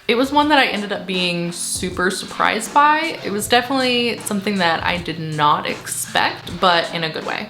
It was one that I ended up being super surprised by. It was definitely something that I did not expect, but in a good way.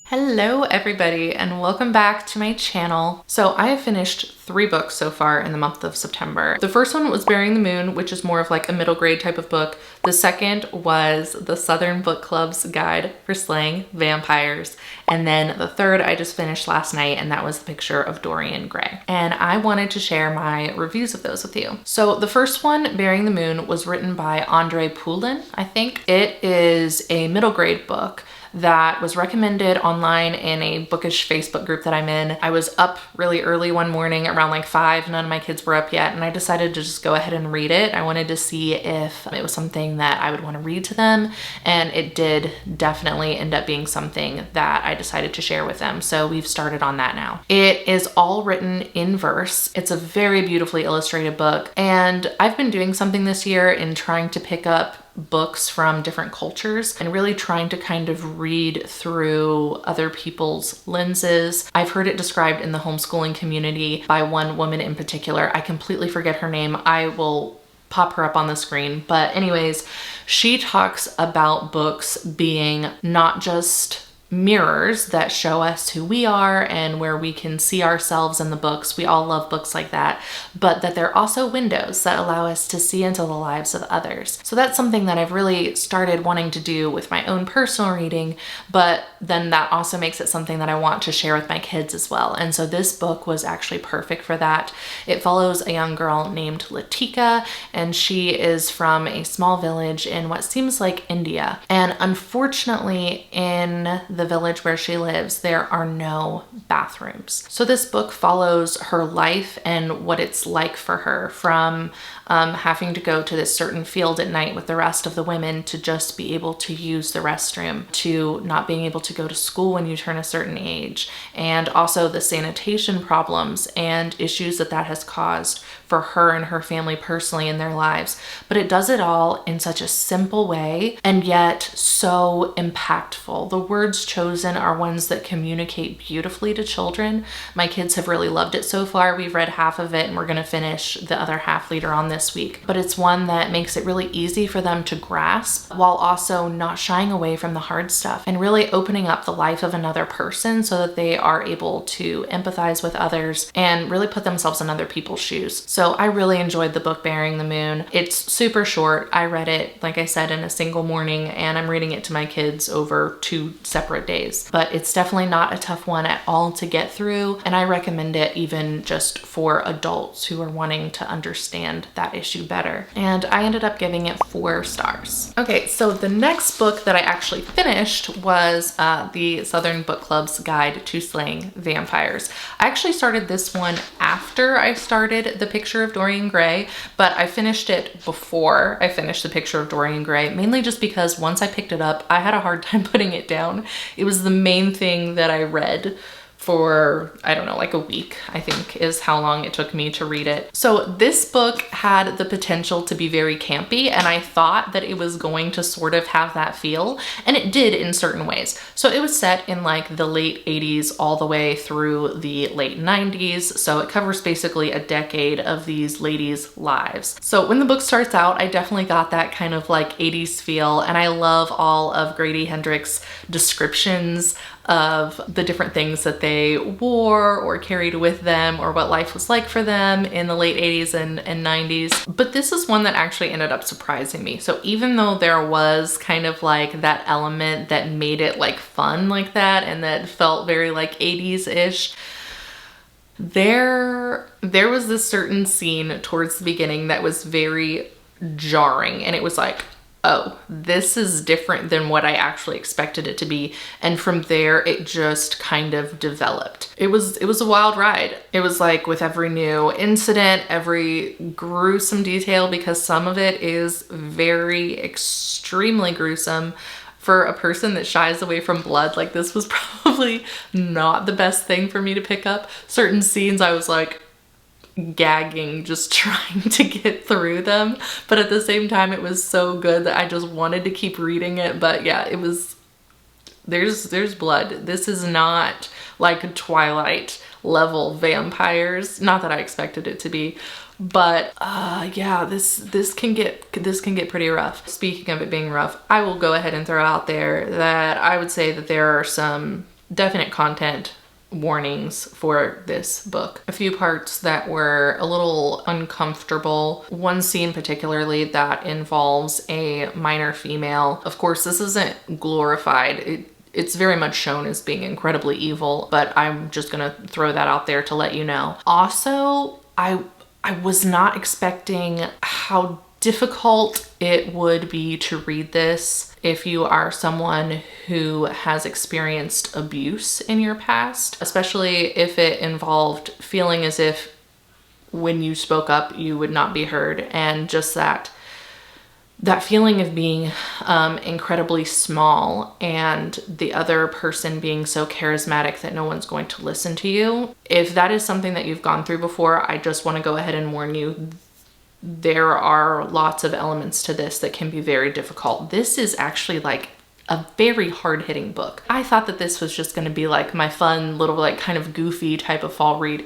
Hello everybody and welcome back to my channel. So I have finished 3 books so far in the month of September. The first one was Burying the Moon, which is more of like a middle grade type of book. The second was the Southern Book Club's Guide for Slaying Vampires. And then the third I just finished last night, and that was The Picture of Dorian Gray. And I wanted to share my reviews of those with you. So the first one, Burying the Moon, was written by Andre Poulin, I think. It is a middle grade book that was recommended online in a bookish Facebook group that I'm in. I was up really early one morning around like 5, none of my kids were up yet, and I decided to just go ahead and read it. I wanted to see if it was something that I would want to read to them, and it did definitely end up being something that I decided to share with them. So we've started on that now. It is all written in verse. It's a very beautifully illustrated book, and I've been doing something this year in trying to pick up books from different cultures and really trying to kind of read through other people's lenses. I've heard it described in the homeschooling community by one woman in particular. I completely forget her name. I will pop her up on the screen. But anyways, she talks about books being not just mirrors that show us who we are and where we can see ourselves in the books. We all love books like that, but that they're also windows that allow us to see into the lives of others. So that's something that I've really started wanting to do with my own personal reading, but then that also makes it something that I want to share with my kids as well. And so this book was actually perfect for that. It follows a young girl named Latika, and she is from a small village in what seems like India. And unfortunately, in the village where she lives, there are no bathrooms. So this book follows her life and what it's like for her, from having to go to this certain field at night with the rest of the women to just be able to use the restroom, to not being able to go to school when you turn a certain age, and also the sanitation problems and issues that that has caused for her and her family personally in their lives. But it does it all in such a simple way and yet so impactful. The words chosen are ones that communicate beautifully to children. My kids have really loved it so far. We've read half of it and we're going to finish the other half later on this week. But it's one that makes it really easy for them to grasp while also not shying away from the hard stuff and really opening up the life of another person so that they are able to empathize with others and really put themselves in other people's shoes. So I really enjoyed the book Burying the Moon. It's super short. I read it, like I said, in a single morning, and I'm reading it to my kids over 2 separate days. But it's definitely not a tough one at all to get through, and I recommend it even just for adults who are wanting to understand that issue better. And I ended up giving it 4 stars. Okay, so the next book that I actually finished was the Southern Book Club's Guide to Slaying Vampires. I actually started this one after I started The Picture of Dorian Gray, but I finished it before I finished The Picture of Dorian Gray, mainly just because once I picked it up, I had a hard time putting it down. It was the main thing that I read for, I don't know, like a week, I think is how long it took me to read it. So this book had the potential to be very campy, and I thought that it was going to sort of have that feel, and it did in certain ways. So it was set in like the late 80s all the way through the late 90s. So it covers basically a decade of these ladies' lives. So when the book starts out, I definitely got that kind of like 80s feel, and I love all of Grady Hendrix's descriptions of the different things that they wore or carried with them or what life was like for them in the late 80s and 90s. But this is one that actually ended up surprising me. So even though there was kind of like that element that made it like fun like that and that felt very like 80s-ish, there was this certain scene towards the beginning that was very jarring, and it was like, oh, this is different than what I actually expected it to be. And from there, it just kind of developed. It was a wild ride. It was like with every new incident, every gruesome detail, because some of it is very extremely gruesome. For a person that shies away from blood, like this was probably not the best thing for me to pick up. Certain scenes I was like, gagging just trying to get through them, but at the same time it was so good that I just wanted to keep reading it. But yeah, there's blood. This is not like Twilight level vampires. Not that I expected it to be, but yeah, this can get pretty rough. Speaking of it being rough, I will go ahead and throw out there that I would say that there are some definite content warnings for this book. A few parts that were a little uncomfortable. One scene particularly that involves a minor female. Of course, this isn't glorified. It's very much shown as being incredibly evil, but I'm just gonna throw that out there to let you know. Also, I was not expecting how difficult it would be to read this if you are someone who has experienced abuse in your past, especially if it involved feeling as if when you spoke up, you would not be heard, and just that feeling of being incredibly small and the other person being so charismatic that no one's going to listen to you. If that is something that you've gone through before, I just want to go ahead and warn you, there are lots of elements to this that can be very difficult. This is actually like a very hard-hitting book. I thought that this was just going to be like my fun little like kind of goofy type of fall read.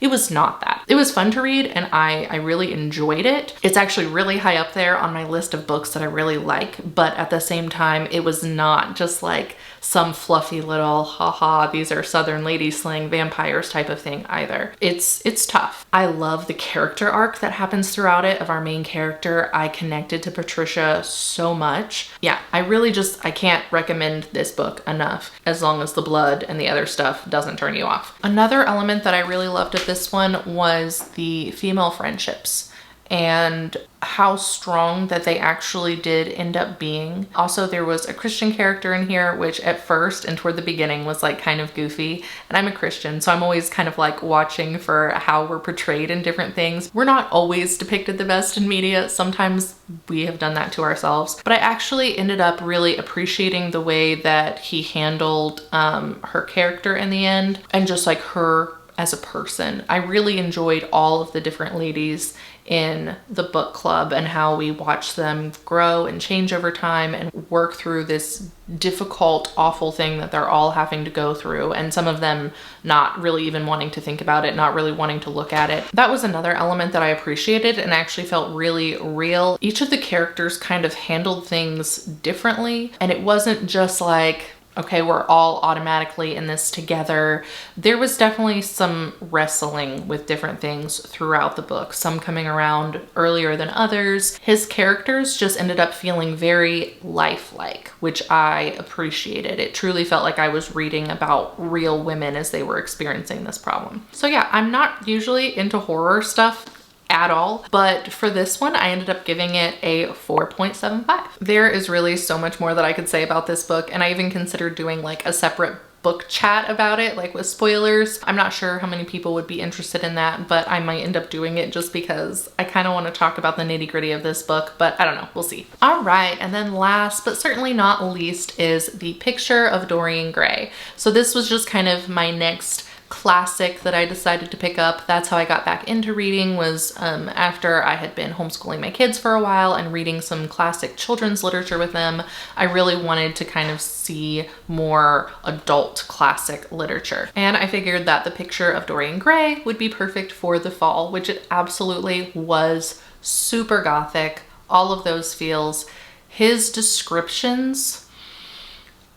It was not that. It was fun to read and I really enjoyed it. It's actually really high up there on my list of books that I really like, but at the same time, it was not just like some fluffy little haha, these are southern ladies slaying vampires type of thing either. It's tough. I love the character arc that happens throughout it of our main character. I connected to Patricia so much. Yeah, I can't recommend this book enough as long as the blood and the other stuff doesn't turn you off. Another element that I really loved of this one was the female friendships and how strong that they actually did end up being. Also, there was a Christian character in here, which at first and toward the beginning was like kind of goofy. And I'm a Christian, so I'm always kind of like watching for how we're portrayed in different things. We're not always depicted the best in media. Sometimes we have done that to ourselves. But I actually ended up really appreciating the way that he handled her character in the end and just like her as a person. I really enjoyed all of the different ladies in the book club and how we watch them grow and change over time and work through this difficult, awful thing that they're all having to go through, and some of them not really even wanting to think about it, not really wanting to look at it. That was another element that I appreciated and actually felt really real. Each of the characters kind of handled things differently, and it wasn't just like, okay, we're all automatically in this together. There was definitely some wrestling with different things throughout the book, some coming around earlier than others. His characters just ended up feeling very lifelike, which I appreciated. It truly felt like I was reading about real women as they were experiencing this problem. So yeah, I'm not usually into horror stuff at all, but for this one I ended up giving it a 4.75. There is really so much more that I could say about this book, and I even considered doing like a separate book chat about it, like with spoilers. I'm not sure how many people would be interested in that, but I might end up doing it just because I kind of want to talk about the nitty-gritty of this book, but I don't know, we'll see. All right, and then last but certainly not least is The Picture of Dorian Gray. So this was just kind of my next classic that I decided to pick up. That's how I got back into reading, was after I had been homeschooling my kids for a while and reading some classic children's literature with them. I really wanted to kind of see more adult classic literature. And I figured that The Picture of Dorian Gray would be perfect for the fall, which it absolutely was. Super gothic, all of those feels. His descriptions,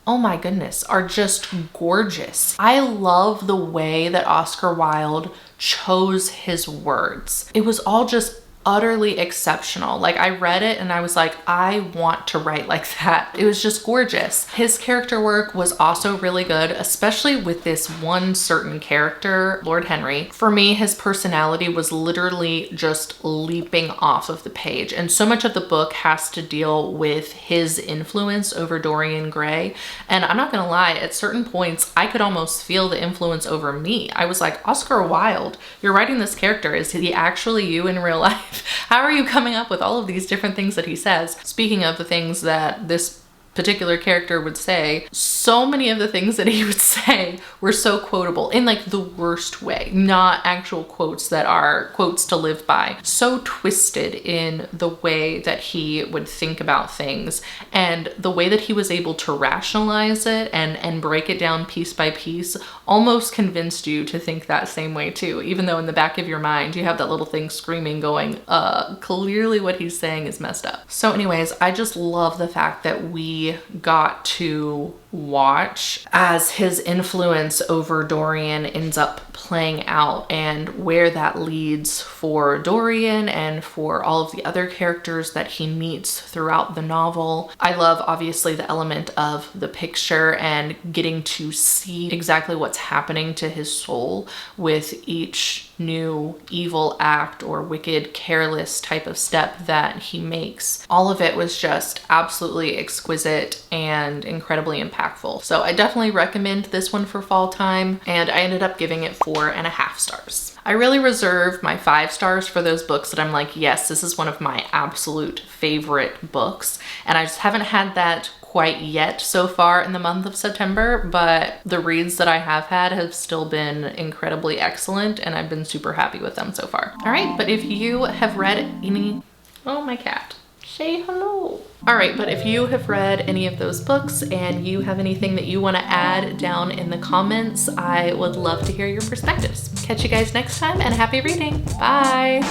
oh my goodness, are just gorgeous. I love the way that Oscar Wilde chose his words. It was all just utterly exceptional. Like, I read it and I was like, I want to write like that. It was just gorgeous. His character work was also really good, especially with this one certain character, Lord Henry. For me, his personality was literally just leaping off of the page, and so much of the book has to deal with his influence over Dorian Gray. And I'm not gonna lie, at certain points I could almost feel the influence over me. I was like, Oscar Wilde, you're writing this character. Is he actually you in real life? How are you coming up with all of these different things that he says? Speaking of the things that this particular character would say, so many of the things that he would say were so quotable in like the worst way, not actual quotes that are quotes to live by. So twisted in the way that he would think about things and the way that he was able to rationalize it and break it down piece by piece almost convinced you to think that same way too, even though in the back of your mind you have that little thing screaming going, clearly what he's saying is messed up. So anyways, I just love the fact that we got to watch as his influence over Dorian ends up playing out and where that leads for Dorian and for all of the other characters that he meets throughout the novel. I love obviously the element of the picture and getting to see exactly what's happening to his soul with each new evil act or wicked, careless type of step that he makes. All of it was just absolutely exquisite and incredibly impactful. So I definitely recommend this one for fall time, and I ended up giving it 4.5 stars. I really reserve my 5 stars for those books that I'm like, yes, this is one of my absolute favorite books, and I just haven't had that quite yet so far in the month of September, but the reads that I have had have still been incredibly excellent and I've been super happy with them so far. All right, but if you have read any, oh my cat, say hello. All right, but if you have read any of those books and you have anything that you want to add down in the comments, I would love to hear your perspectives. Catch you guys next time and happy reading. Bye.